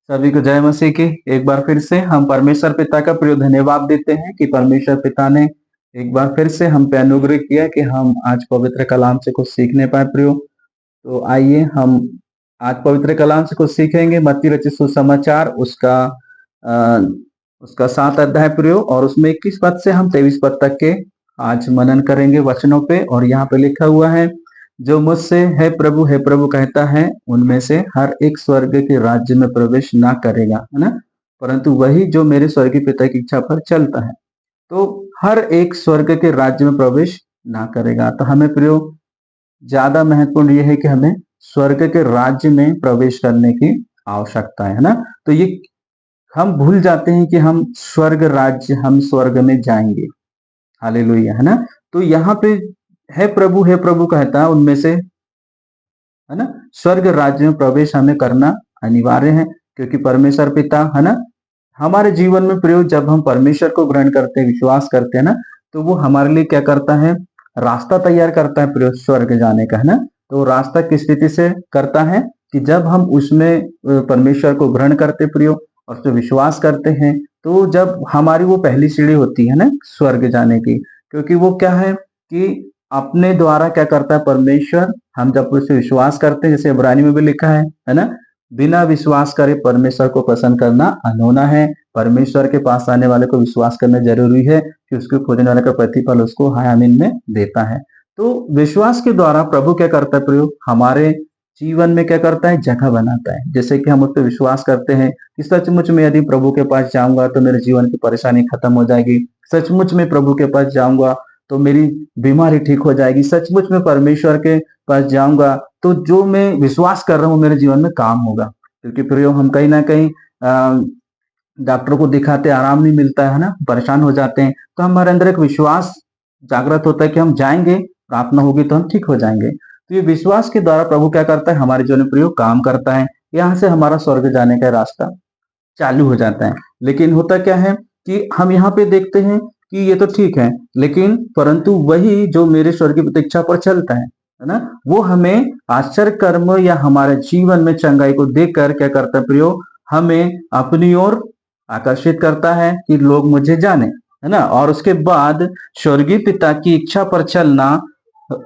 सभी को जय मसीह की। एक बार फिर से हम परमेश्वर पिता का प्रिय धन्यवाद देते हैं कि परमेश्वर पिता ने एक बार फिर से हम पे अनुग्रह किया कि हम आज पवित्र कलाम से कुछ सीखने पाए प्रियो। तो आइए हम आज पवित्र कलाम से कुछ सीखेंगे। मत्ती रचित सुसमाचार अ, उसका 7 अध्याय प्रियो, और उसमें 21 पद से हम 23 पद तक के आज मनन करेंगे वचनों पे। और यहाँ पे लिखा हुआ है, जो मुझसे है प्रभु कहता है, उनमें से हर एक स्वर्ग के राज्य में प्रवेश ना करेगा, है ना, परंतु वही जो मेरे स्वर्गीय पिता की इच्छा पर चलता है। तो हर एक स्वर्ग के राज्य में प्रवेश ना करेगा। तो हमें प्रियो ज्यादा महत्वपूर्ण यह है कि हमें स्वर्ग के राज्य में प्रवेश करने की आवश्यकता है ना। तो ये हम भूल जाते हैं कि हम स्वर्ग राज्य, हम स्वर्ग में जाएंगे। हालेलुया, है ना। तो यहाँ पे है प्रभु कहता है, उनमें से, है ना, स्वर्ग राज्य में प्रवेश हमें करना अनिवार्य है, क्योंकि परमेश्वर पिता, है ना, हमारे जीवन में प्रयोग जब हम परमेश्वर को ग्रहण करते हैं, विश्वास करते हैं ना, तो वो हमारे लिए क्या करता है, रास्ता तैयार करता है प्रयोग स्वर्ग जाने का, है ना। तो रास्ता किस स्थिति से करता है कि जब हम उसमें परमेश्वर को ग्रहण करते प्रयोग और उस पर विश्वास करते हैं, तो जब हमारी वो पहली सीढ़ी होती है ना स्वर्ग जाने की, क्योंकि वो क्या है कि अपने द्वारा क्या करता है परमेश्वर, हम जब उसे विश्वास करते हैं, जैसे इब्रानी में भी लिखा है ना, बिना विश्वास करे परमेश्वर को पसंद करना अनहोना है। परमेश्वर के पास आने वाले को विश्वास करना जरूरी है कि उसके खोजने वाले का प्रतिफल उसको हाय आमीन में देता है। तो विश्वास के द्वारा प्रभु क्या करता है प्रयोग, हमारे जीवन में क्या करता है, जगह बनाता है। जैसे कि हम उस पर विश्वास करते हैं कि सचमुच में यदि प्रभु के पास जाऊंगा तो मेरे जीवन की परेशानी खत्म हो जाएगी, सचमुच में प्रभु के पास जाऊंगा तो मेरी बीमारी ठीक हो जाएगी, सचमुच में परमेश्वर के पास जाऊंगा तो जो मैं विश्वास कर रहा हूँ मेरे जीवन में काम होगा। क्योंकि प्रियो हम कहीं ना कहीं डॉक्टर को दिखाते आराम नहीं मिलता है ना, परेशान हो जाते हैं, तो हमारे अंदर एक विश्वास जागृत होता है कि हम जाएंगे, प्रार्थना होगी तो हम ठीक हो जाएंगे। तो ये विश्वास के द्वारा प्रभु क्या करता है, हमारे जीवन में प्रयोग काम करता है। यहाँ से हमारा स्वर्ग जाने का रास्ता चालू हो जाता है। लेकिन होता क्या है कि हम यहाँ पे देखते हैं कि ये तो ठीक है, लेकिन परंतु वही जो मेरे स्वर्गीय प्रतीक्षा पर चलता है ना, वो हमें आश्चर्य कर्म या हमारे जीवन में चंगाई को देखकर क्या करता है प्रयोग, हमें अपनी ओर आकर्षित करता है कि लोग मुझे जाने, है ना। और उसके बाद स्वर्गीय पिता की इच्छा पर चलना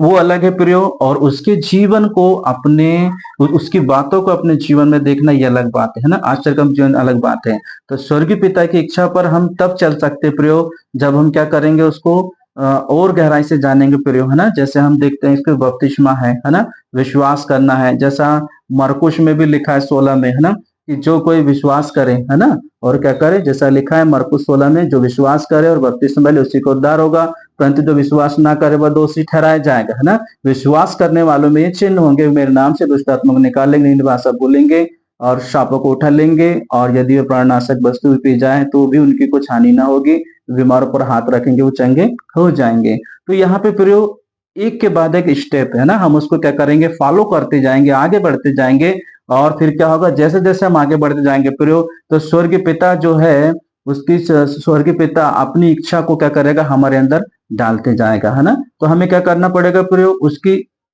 वो अलग है प्रियो, और उसके जीवन को अपने, उसकी बातों को अपने जीवन में देखना ये अलग बात है ना। आश्चर्य का जीवन अलग बात है। तो स्वर्गीय पिता की इच्छा पर हम तब चल सकते प्रियो जब हम क्या करेंगे, उसको और गहराई से जानेंगे प्रियो, है ना। जैसे हम देखते हैं इसके बपतिस्मा है ना, विश्वास करना है, जैसा मरकुश में भी लिखा है 16 में, है ना, कि जो कोई विश्वास करे, है ना, और क्या करे, जैसा लिखा है मरकुश 16 में, जो विश्वास करे और बपतिस्मा ले उसी को उद्धार होगा, परंतु जो विश्वास ना करे वह दोषी ठहराया जाएगा, है ना। विश्वास करने वालों में ये चिन्ह होंगे, मेरे नाम से दुष्ट आत्मा को निकालेंगे, नई भाषा बोलेंगे और शापों को उठा लेंगे, और यदि वे प्राणनाशक वस्तु भी पी जाए तो भी उनकी कुछ हानि ना होगी, बीमारों पर हाथ रखेंगे वो चंगे हो जाएंगे। तो यहाँ पे प्रयोग एक के बाद एक स्टेप है ना, हम उसको क्या करेंगे, फॉलो करते जाएंगे, आगे बढ़ते जाएंगे। और फिर क्या होगा, जैसे जैसे हम आगे बढ़ते जाएंगे प्रयोग, तो स्वर्गीय पिता जो है, उसकी स्वर्गीय पिता अपनी इच्छा को क्या करेगा, हमारे अंदर डालते जाएगा, है ना। तो हमें क्या करना पड़ेगा प्रयोग, उसकी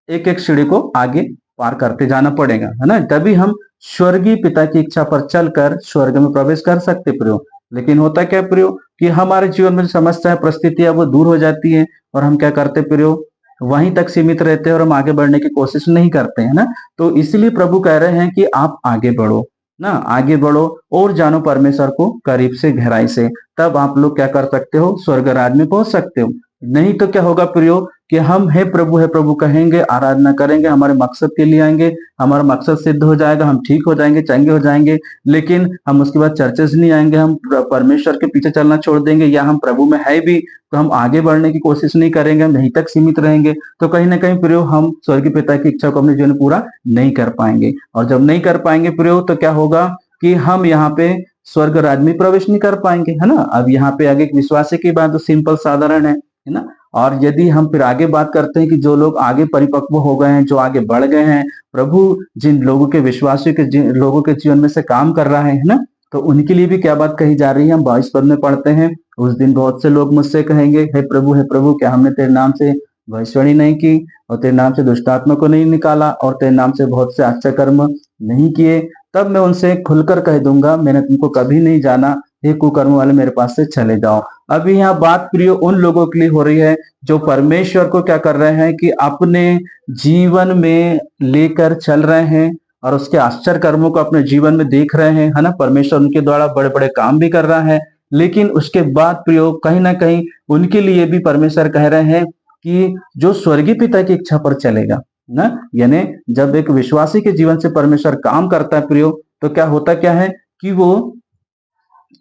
एक एक सीढ़ी को आगे पार करते जाना पड़ेगा, है ना, तभी हम स्वर्गीय पिता की इच्छा पर चलकर स्वर्ग में प्रवेश कर सकते प्रयोग। लेकिन होता क्या प्रयोग कि हमारे जीवन में समस्या परिस्थितियां वो दूर हो जाती है, और हम क्या करते प्रयोग, वहीं तक सीमित रहते हैं और हम आगे बढ़ने की कोशिश नहीं करते हैं ना। तो इसलिए प्रभु कह रहे हैं कि आप आगे बढ़ो ना, आगे बढ़ो और जानो परमेश्वर को करीब से, गहराई से, तब आप लोग क्या कर सकते हो, स्वर्ग राज में पहुंच सकते हो। नहीं तो क्या होगा प्रियो कि हम है प्रभु कहेंगे, आराधना करेंगे, हमारे मकसद के लिए आएंगे, हमारा मकसद सिद्ध हो जाएगा, हम ठीक हो जाएंगे, चंगे हो जाएंगे, लेकिन हम उसके बाद चर्चेस नहीं आएंगे, हम परमेश्वर के पीछे चलना छोड़ देंगे, या हम प्रभु में है भी तो हम आगे बढ़ने की कोशिश नहीं करेंगे, हम यहीं तक सीमित रहेंगे। तो कहीं ना कहीं प्रयोग हम स्वर्गीय पिता की इच्छा को अपने जीवन में पूरा नहीं कर पाएंगे, और जब नहीं कर पाएंगे प्रयोग तो क्या होगा कि हम यहाँ पे स्वर्ग राज में प्रवेश नहीं कर पाएंगे, है ना। अब यहाँ पे आगे एक विश्वासी की बात तो सिंपल साधारण है ना। और यदि हम फिर आगे बात करते हैं कि जो लोग आगे परिपक्व हो गए हैं, जो आगे बढ़ गए हैं, प्रभु जिन लोगों के, विश्वासियों के, जिन लोगों के जीवन में से काम कर रहा है ना, तो उनके लिए भी क्या बात कही जा रही है, हम 22 पद में पढ़ते हैं, उस दिन बहुत से लोग मुझसे कहेंगे, हे प्रभु क्या हमने तेरे नाम से भविष्यवाणी नहीं की, और तेरे नाम से दुष्ट आत्मा को नहीं निकाला, और तेरे नाम से बहुत से आश्चर्य कर्म नहीं किए। तब मैं उनसे खुलकर कह दूंगा, मैंने तुमको कभी नहीं जाना, हे कुकर्म वाले, मेरे पास से चले जाओ। अभी यहाँ बात प्रियो उन लोगों के लिए हो रही है जो परमेश्वर को क्या कर रहे हैं कि अपने जीवन में लेकर चल रहे हैं और उसके आश्चर्य कर्मों को अपने जीवन में देख रहे हैं, है ना। परमेश्वर उनके द्वारा बड़े बड़े काम भी कर रहा है, लेकिन उसके बाद प्रियो कहीं ना कहीं उनके लिए भी परमेश्वर कह रहे हैं कि जो स्वर्गीय पिता की इच्छा पर चलेगा ना, यानी जब एक विश्वासी के जीवन से परमेश्वर काम करता है प्रियो, तो क्या होता क्या है कि वो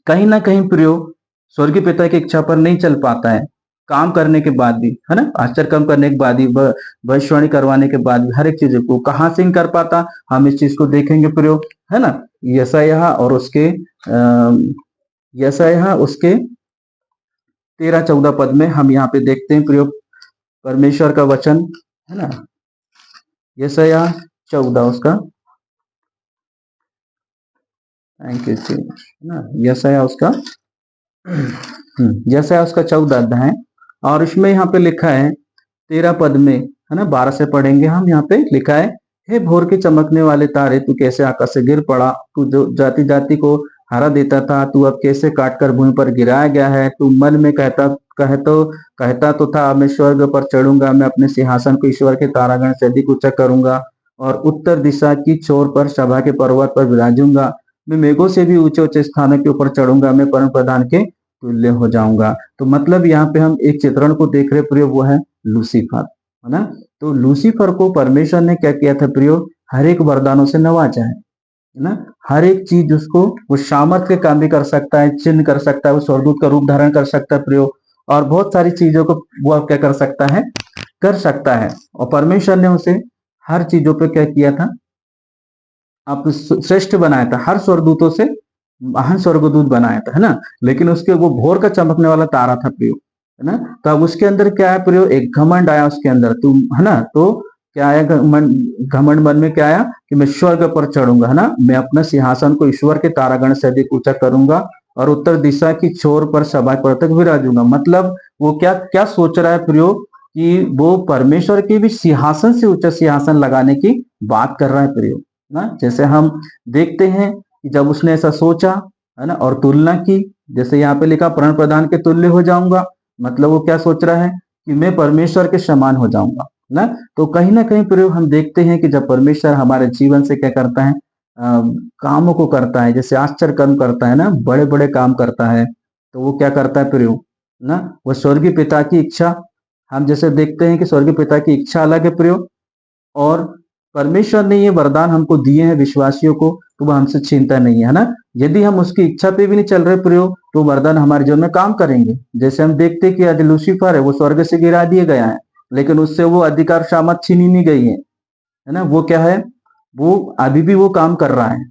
कहीं ना कहीं प्रियो स्वर्गीय पिता की इच्छा पर नहीं चल पाता है, काम करने के बाद भी, है ना, आश्चर्य कर्म करने के बाद भी, भविष्यवाणी करवाने के बाद भी, हर एक चीज को कहां से नहीं कर पाता, हम इस चीज को देखेंगे प्रियो, है ना। यशायाह और उसके यशायाह उसके 13-14 पद में हम यहाँ पे देखते हैं प्रियो परमेश्वर का वचन, है ना। यशायाह 14 उसका, थैंक यू जी, है ना। यशायाह उसका यशायाह उसका 14 अध्याय है और इसमें यहाँ पे लिखा है 13 पद में, है ना, 12 से पढ़ेंगे हम। यहाँ पे लिखा है, हे भोर के चमकने वाले तारे, तू कैसे आकाश से गिर पड़ा, तू जो जाति जाति को हरा देता था, तू अब कैसे काटकर भूमि पर गिराया गया है। तू मन में कहता तो था, मैं स्वर्ग पर चढ़ूंगा, मैं अपने सिंहासन को ईश्वर के तारागण से अधिक ऊंचा करूंगा और उत्तर दिशा की छोर पर सभा के पर्वत पर विराजूंगा, मैं मेघों से भी ऊंचे ऊंचे स्थानों के ऊपर चढ़ूंगा, मैं परम प्रधान के तुल्य हो जाऊंगा। तो मतलब यहाँ पे हम एक चित्रण को देख रहे प्रियो, वो है लूसीफर, है ना। तो लूसीफर को परमेश्वर ने क्या किया था प्रियो, हर एक वरदानों से नवाजा है ना। हर एक चीज उसको, वो सामर्थ के काम भी कर सकता है, चिन्ह कर सकता है, वो स्वर्गदूत का रूप धारण कर सकता है प्रियो, और बहुत सारी चीजों को वो क्या कर सकता है, कर सकता है। और परमेश्वर ने उसे हर चीजों पे क्या किया था, आप श्रेष्ठ बनाया था, हर स्वर्गदूतों से महान स्वर्गदूत बनाया था, है ना। लेकिन उसके वो भोर का चमकने वाला तारा था प्रियो, है ना। तो अब उसके अंदर क्या है प्रियो, एक घमंड आया उसके अंदर, तुम, है ना। तो क्या आया घमंड मन में, क्या आया कि मैं स्वर्ग पर चढ़ूंगा, है ना, मैं अपना सिंहासन को ईश्वर के तारागण से अधिक ऊंचा करूंगा और उत्तर दिशा की छोर पर सभा पर तक विराजूंगा। मतलब वो क्या क्या सोच रहा है प्रियो कि वो परमेश्वर के भी सिंहासन से ऊंचा सिंहासन लगाने की बात कर रहा है प्रियो ना। जैसे हम देखते हैं कि जब उसने ऐसा सोचा, है ना, और तुलना की, जैसे यहाँ पे लिखा प्राण प्रदान के तुल्य हो जाऊंगा, मतलब वो क्या सोच रहा है कि मैं परमेश्वर के समान हो जाऊंगा ना। तो कहीं ना कहीं प्रयोग हम देखते हैं कि जब परमेश्वर हमारे जीवन से क्या करता है, कामों को करता है, जैसे आश्चर्य कर्म करता है ना, बड़े बड़े काम करता है, तो वो क्या करता है प्रयोग ना, वो स्वर्गीय पिता की इच्छा, हम जैसे देखते हैं कि स्वर्गीय पिता की इच्छा अलग है प्रयोग, और परमेश्वर ने ये वरदान हमको दिए हैं विश्वासियों को, तो वह हमसे छीनता नहीं है ना। यदि हम उसकी इच्छा पे भी नहीं चल रहे प्रयोग, तो वरदान हमारे जीवन में काम करेंगे। जैसे हम देखते हैं कि आज लूसीफर है, वो स्वर्ग से गिरा दिए गया है, लेकिन उससे वो अधिकार शामत छीनी नहीं गई है ना। वो क्या है, वो अभी भी वो काम कर रहा है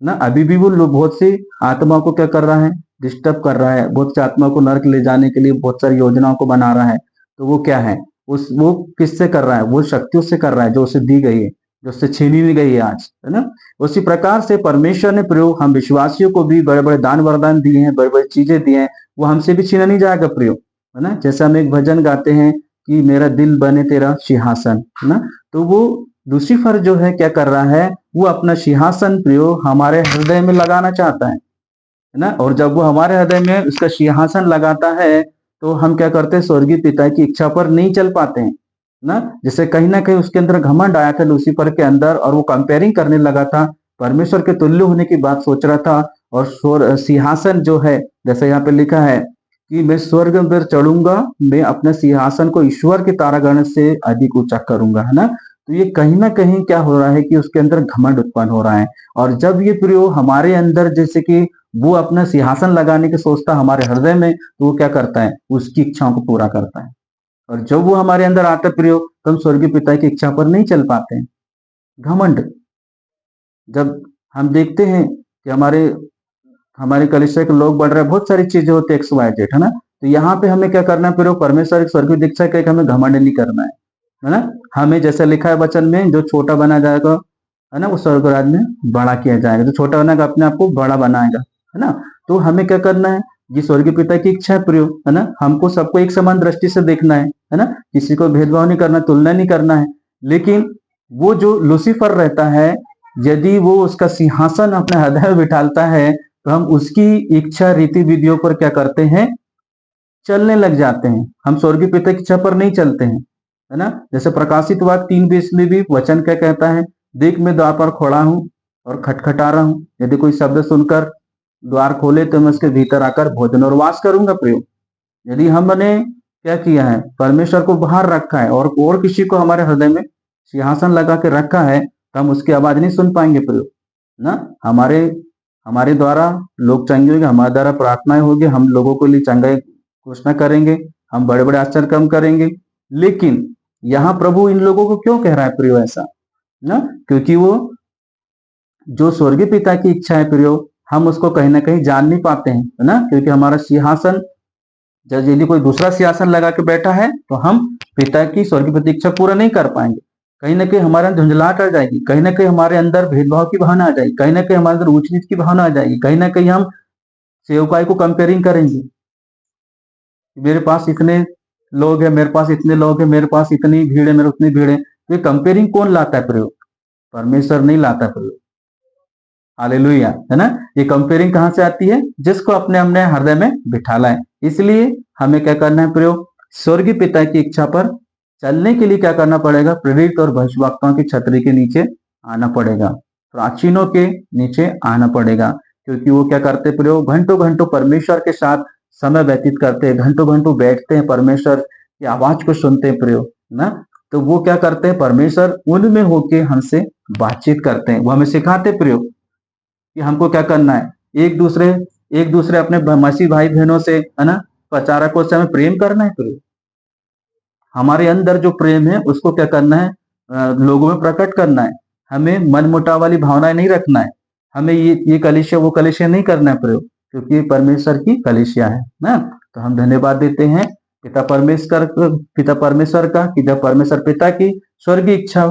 ना, अभी भी वो बहुत सी आत्मा को क्या कर रहा है, डिस्टर्ब कर रहा है, बहुत सी आत्मा को नरक ले जाने के लिए बहुत सारी योजनाओं को बना रहा है। तो वो क्या है, उस वो किससे कर रहा है, वो शक्तियों से कर रहा है जो उसे दी गई है, जो उससे छीनी नहीं गई है आज, है ना। उसी प्रकार से परमेश्वर ने प्रयोग हम विश्वासियों को भी बड़े बड़े दान वरदान दिए हैं, बड़ी बड़ी चीजें दी हैं, वो हमसे भी छीना नहीं जाएगा प्रयोग, है ना। जैसे हम एक भजन गाते हैं कि मेरा दिल बने तेरा सिंहासन, है ना। तो वो लूसीफर जो है क्या कर रहा है, वो अपना सिंहासन प्रयोग हमारे हृदय में लगाना चाहता है ना। और जब वो हमारे हृदय में उसका सिंहासन लगाता है, तो हम क्या करते हैं, स्वर्गीय पिता की इच्छा पर नहीं चल पाते हैं ना। जैसे कहीं ना कहीं उसके अंदर घमंड आया था लूसीफर के अंदर, और वो कंपेयरिंग करने लगा था, परमेश्वर के तुल्य होने की बात सोच रहा था। और सिंहासन जो है, जैसे यहाँ पे लिखा है कि मैं स्वर्ग पर चढ़ूंगा, मैं अपने सिंहासन को ईश्वर के तारागण से अधिक ऊंचा करूंगा, है ना। तो ये कहीं ना कहीं क्या हो रहा है कि उसके अंदर घमंड उत्पन्न हो रहा है। और जब ये प्रयोग हमारे अंदर, जैसे कि वो अपना सिंहासन लगाने की सोचता हमारे हृदय में, तो वो क्या करता है, उसकी इच्छाओं को पूरा करता है। और जब वो हमारे अंदर आता प्रयोग, तो हम स्वर्गीय पिता की इच्छा पर नहीं चल पाते हैं, घमंड। जब हम देखते हैं कि हमारे कलिसिया के लोग बढ़ रहे हैं, बहुत सारी चीजें होती है, एक्स वाई जेड, है ना। तो यहाँ पे हमें क्या करना है प्रयोग, परमेश्वर एक स्वर्गीय दीक्षा का, हमें घमंड नहीं करना है ना। हमें जैसे लिखा है वचन में, जो छोटा बना जाएगा, है ना, वो स्वर्ग राज में बड़ा किया जाएगा, जो छोटा बनेगा अपने आप को बड़ा बनाएगा, है ना। तो हमें क्या करना है, ये स्वर्गीय पिता की इच्छा है प्रयोग, है ना। हमको सबको एक समान दृष्टि से देखना है ना, किसी को भेदभाव नहीं करना, तुलना नहीं करना है। लेकिन वो जो लूसीफर रहता है, यदि वो उसका सिंहासन अपने हृदय में बिठालता है, तो हम उसकी इच्छा रीति विधियों पर क्या करते हैं, चलने लग जाते हैं। हम स्वर्गीय पिता की इच्छा पर नहीं चलते हैं, है ना। जैसे प्रकाशित वाक्य 3:20 में भी वचन क्या कहता है, देख मैं द्वार पर खड़ा हूँ और खटखटा रहा हूँ, यदि कोई शब्द सुनकर द्वार खोले तो मैं उसके भीतर आकर भोजन और वास करूंगा प्रयोग। यदि हमने क्या किया है, परमेश्वर को बाहर रखा है और किसी को हमारे हृदय में सिंहासन लगा के रखा है, तो हम उसकी आवाज नहीं सुन पाएंगे प्रयोग ना। हमारे हमारे द्वारा लोग चंगे होंगे, हमारे द्वारा प्रार्थनाएं होगी, हम लोगों के लिए चंगाई घोषणा करेंगे, हम बड़े बड़े आश्चर्य कर्म करेंगे। लेकिन यहाँ प्रभु इन लोगों को क्यों कह रहा है प्रियो ऐसा ना, क्योंकि वो जो स्वर्गीय पिता की इच्छा है प्रियो, हम उसको कहीं ना कहीं जान नहीं पाते हैं, है ना। क्योंकि हमारा सिंहासन, जब यदि कोई दूसरा सिंहासन लगा के बैठा है, तो हम पिता की स्वर्गीय पिता की इच्छा पूरा नहीं कर पाएंगे। कहीं ना कहीं हमारे अंदर झुंझलाहट आ जाएगी, कहीं ना कहीं हमारे अंदर भेदभाव की भावना आ जाएगी, कहीं ना कहीं हमारे अंदर ऊंच नीच की भावना आ जाएगी, कहीं ना कहीं हम सेवकाई को कंपेयरिंग करेंगे, मेरे पास इतने लोग हैं, मेरे पास इतने लोग हैं, मेरे पास इतनी भीड़ है, मेरे उतनी भीड़ है। तो ये कंपेयरिंग कौन लाता है प्रयोग, परमेश्वर नहीं लाता प्रयोग। हालेलुया, है ना। ये कंपेयरिंग कहां से आती है, जिसको अपने हमने हृदय में बिठाला है। इसलिए हमें क्या करना है प्रयोग, स्वर्गीय पिता की इच्छा पर चलने के लिए क्या करना पड़ेगा, प्रेरित और भविष्यवक्ताओं की छतरी के नीचे आना पड़ेगा, प्राचीनों के नीचे आना पड़ेगा। क्योंकि वो क्या करते प्रयोग, घंटों घंटों परमेश्वर के साथ समय व्यतीत करते हैं, घंटों घंटों बैठते हैं, परमेश्वर की आवाज को सुनते हैं प्रयोग ना। तो वो क्या करते हैं, परमेश्वर उनमें होके हमसे बातचीत करते हैं, वो हमें सिखाते प्रयोग कि हमको क्या करना है, एक दूसरे अपने मसीह भाई बहनों से, है ना, प्रचारकों से हमें प्रेम करना है प्रयोग। हमारे अंदर जो प्रेम है उसको क्या करना है, लोगों में प्रकट करना है। हमें मन मुटाव वाली भावनाएं नहीं रखना है, हमें ये कलिसिया वो कलिसिया नहीं करना है प्रयोग, क्योंकि ये परमेश्वर की कलिसिया है ना। तो हम धन्यवाद देते हैं पिता परमेश्वर का, कि जब परमेश्वर पिता की स्वर्गीय इच्छा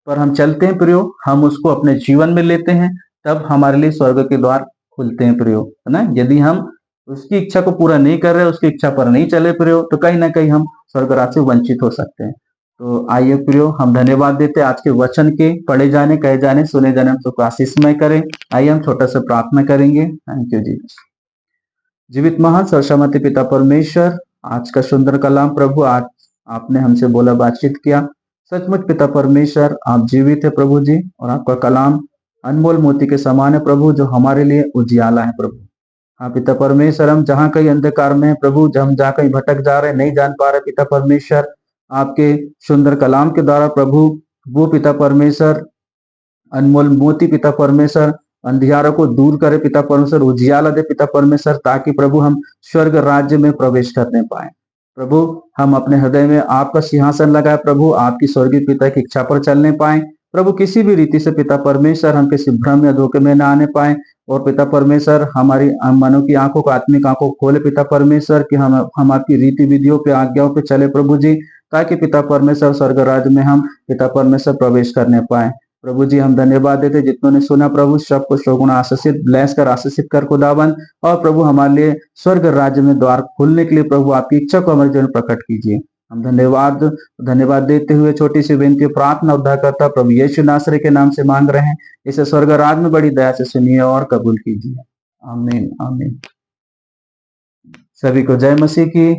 पर हम चलते हैं प्रयोग, हम उसको अपने जीवन में लेते हैं, तब हमारे लिए स्वर्ग के द्वार खुलते हैं प्रयोग, है ना। यदि हम उसकी इच्छा को पूरा नहीं कर रहे, उसकी इच्छा पर नहीं चले प्रयोग, तो कहीं ना कहीं हम स्वर्ग राज से वंचित हो सकते हैं। तो आइए प्रियो, हम धन्यवाद देते हैं आज के वचन के पढ़े जाने, कहे जाने, सुने जाने हम सबको आशीषमय करें। आइए हम छोटा सा प्रार्थना करेंगे। थैंक यू जी। जीवित महान सर्वशक्तिमान पिता परमेश्वर, आज का सुंदर कलाम प्रभु, आज आपने हमसे बोला, बातचीत किया। सचमुच पिता परमेश्वर आप जीवित है प्रभु जी, और आपका कलाम अनमोल मोती के समान है प्रभु, जो हमारे लिए उजियाला है प्रभु। हाँ पिता परमेश्वर, हम जहाँ कहीं अंधकार में है प्रभु, जब हम जहाँ कहीं भटक जा रहे, नहीं जान पा रहे पिता परमेश्वर, आपके सुंदर कलाम के द्वारा प्रभु, वो पिता परमेश्वर अनमोल मोती पिता परमेश्वर अंधियारों को दूर करे पिता परमेश्वर, उजियाला दे पिता परमेश्वर, ताकि प्रभु हम स्वर्ग राज्य में प्रवेश करने पाए प्रभु। हम अपने हृदय में आपका सिंहासन लगाए प्रभु, आपकी स्वर्गीय पिता की इच्छा पर चलने पाए प्रभु। किसी भी रीति से पिता परमेश्वर हम किसी भ्रम या धोखे में न आने पाए, और पिता परमेश्वर हमारी मनो की आंखों को, आत्मिक आंखों को खोले पिता परमेश्वर, कि हम आपकी रीति विधियों पे, आज्ञाओं पे चले प्रभु जी, ताकि पिता परमेश्वर स्वर्ग राज्य में हम पिता परमेश्वर प्रवेश करने पाए प्रभु जी। हम धन्यवाद देते जितनों ने सुना प्रभु, सबको शोगुण आशीषित ब्लेस कर, आशीषित कर खुदावन। और प्रभु हमारे लिए स्वर्ग राज्य में द्वार खोलने के लिए प्रभु आपकी इच्छा को हमारे जीवन प्रकट कीजिए। हम धन्यवाद देते हुए छोटी सी विनती प्रार्थना उद्धार करता प्रभु यीशु नासरी के नाम से मांग रहे हैं, इसे स्वर्ग राज्य में बड़ी दया से सुनिए और कबूल कीजिए। आमीन आमीन। सभी को जय मसीह की।